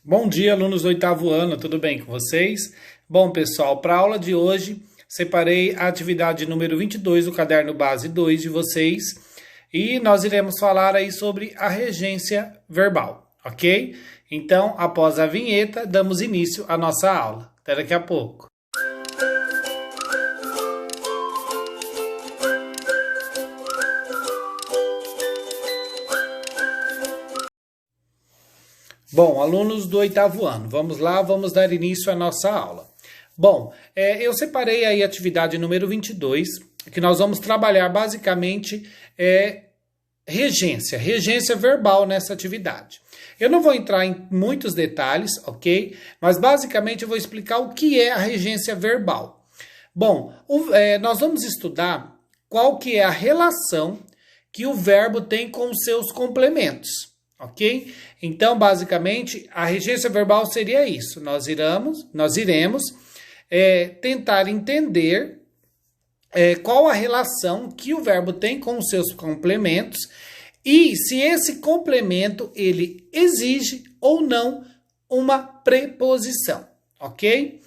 Bom dia, alunos do oitavo ano, tudo bem com vocês? Bom, pessoal, para a aula de hoje, separei a atividade número 22 do caderno base 2 de vocês e nós iremos falar aí sobre a regência verbal, ok? Então, após a vinheta, damos início à nossa aula. Até daqui a pouco. Bom, alunos do oitavo ano, vamos lá, vamos dar início à nossa aula. Bom, eu separei aí a atividade número 22, que nós vamos trabalhar basicamente regência verbal nessa atividade. Eu não vou entrar em muitos detalhes, ok? Mas basicamente eu vou explicar o que é a regência verbal. Bom, nós vamos estudar qual que é a relação que o verbo tem com os seus complementos. Ok? Então, basicamente, a regência verbal seria isso. Nós iremos tentar entender qual a relação que o verbo tem com os seus complementos e se esse complemento ele exige ou não uma preposição. Ok?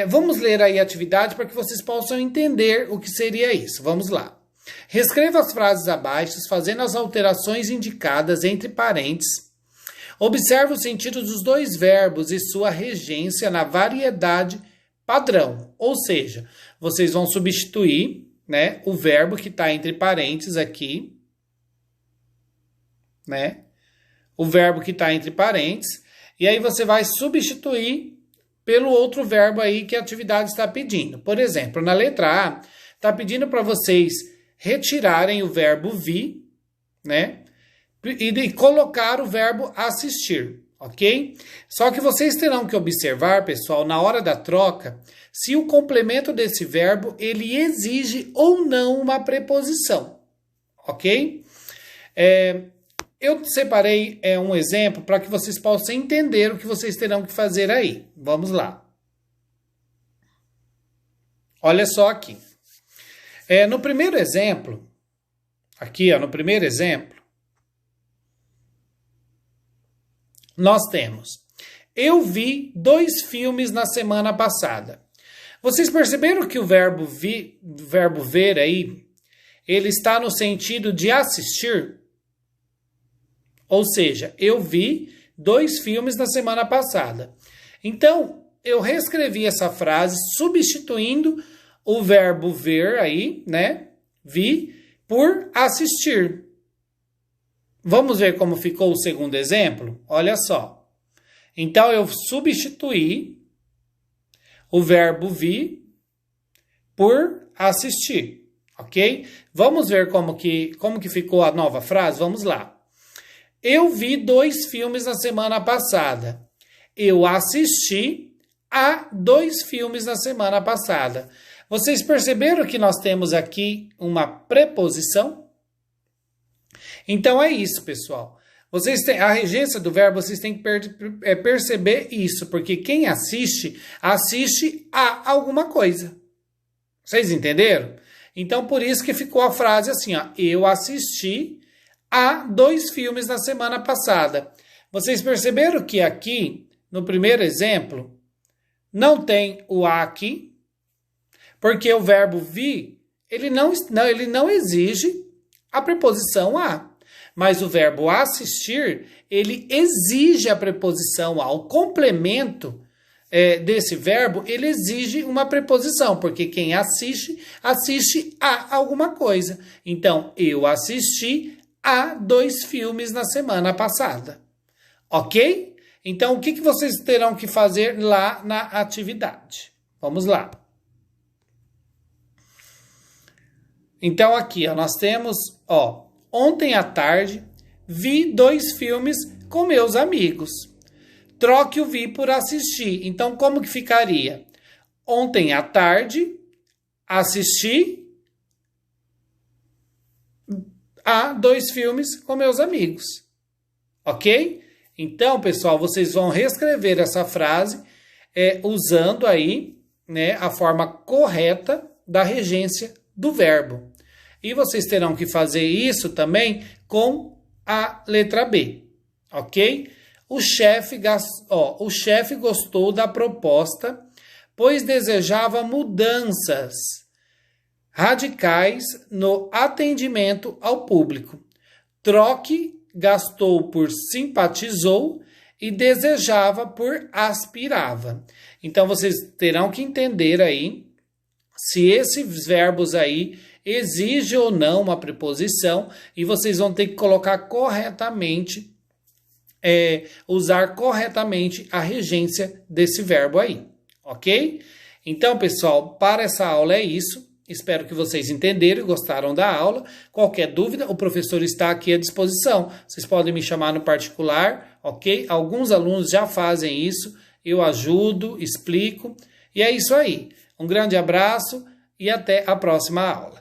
Vamos ler aí a atividade para que vocês possam entender o que seria isso. Vamos lá. Reescreva as frases abaixo, fazendo as alterações indicadas entre parênteses. Observe o sentido dos dois verbos e sua regência na variedade padrão. Ou seja, vocês vão substituir, né, o verbo que está entre parênteses aqui, né? O verbo que está entre parênteses. E aí você vai substituir pelo outro verbo aí que a atividade está pedindo. Por exemplo, na letra A, está pedindo para vocês retirarem o verbo vi, né? E colocar o verbo assistir, ok? Só que vocês terão que observar, pessoal, na hora da troca, se o complemento desse verbo, ele exige ou não uma preposição, ok? Eu separei um exemplo para que vocês possam entender o que vocês terão que fazer aí. Vamos lá. Olha só aqui. No primeiro exemplo, nós temos: eu vi 2 filmes na semana passada. Vocês perceberam que o verbo ver aí, ele está no sentido de assistir? Ou seja, eu vi 2 filmes na semana passada. Então, eu reescrevi essa frase substituindo o verbo ver aí, né? Vi por assistir. Vamos ver como ficou o segundo exemplo? Olha só. Então, eu substituí o verbo vi por assistir, ok? Vamos ver como que ficou a nova frase? Vamos lá. Eu vi 2 filmes na semana passada. Eu assisti a 2 filmes na semana passada. Vocês perceberam que nós temos aqui uma preposição? Então é isso, pessoal. A regência do verbo, vocês têm que perceber isso, porque quem assiste a alguma coisa. Vocês entenderam? Então por isso que ficou a frase assim, ó. Eu assisti a 2 filmes na semana passada. Vocês perceberam que aqui, no primeiro exemplo, não tem o a aqui, porque o verbo vi, ele não exige a preposição a. Mas o verbo assistir, ele exige a preposição a. O complemento desse verbo, ele exige uma preposição, porque quem assiste a alguma coisa. Então, eu assisti a 2 filmes na semana passada. Ok? Então, o que vocês terão que fazer lá na atividade? Vamos lá. Então, aqui, ó, nós temos, ó, ontem à tarde, vi 2 filmes com meus amigos. Troque o vi por assistir. Então, como que ficaria? Ontem à tarde, assisti a 2 filmes com meus amigos. Ok? Então, pessoal, vocês vão reescrever essa frase usando aí, né, a forma correta da regência do verbo. E vocês terão que fazer isso também com a letra B, ok? o chefe gostou da proposta, pois desejava mudanças radicais no atendimento ao público. Troque gastou por simpatizou e desejava por aspirava. Então vocês terão que entender aí se esses verbos aí exigem ou não uma preposição e vocês vão ter que colocar corretamente, usar corretamente a regência desse verbo aí, ok? Então, pessoal, para essa aula é isso. Espero que vocês entenderam e gostaram da aula. Qualquer dúvida, o professor está aqui à disposição. Vocês podem me chamar no particular, ok? Alguns alunos já fazem isso. Eu ajudo, explico. E é isso aí. Um grande abraço e até a próxima aula.